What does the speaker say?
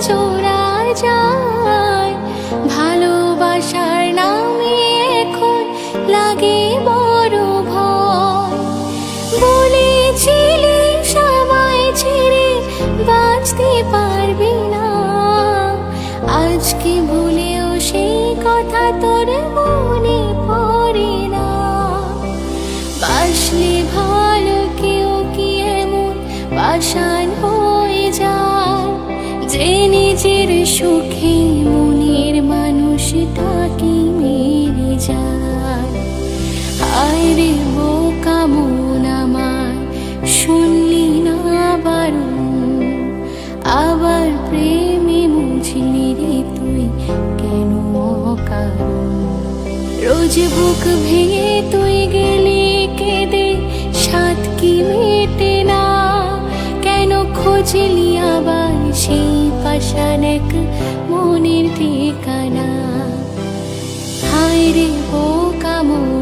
জোড়া যায়। ভালোবাসার নামে এখন লাগে বড় ভয়। বলেছিলি সবাই ছেড়ে বাঁচতে পারবি না, আজকে ভুলেও সেই কথা তোর মনে পড়ে না। বাসলে ভালো কেউ কি এমন পাষাণ হয়ে যায়, যে নিজের সুখে মনের মানুষটাকে মেরে যায়। হায় রে বোকা মন আমার, শুনলি না বারণ, আবার প্রেমে মুছলি রে তুই কেন অকারণ। রোজ বুক ভেঙে তুই গেলি কেঁদে, সাত কি মেটে না, কেন খুঁজলি আবার সেই পাষাণ এক মনের ঠিকানা। হায় রে বোকা মন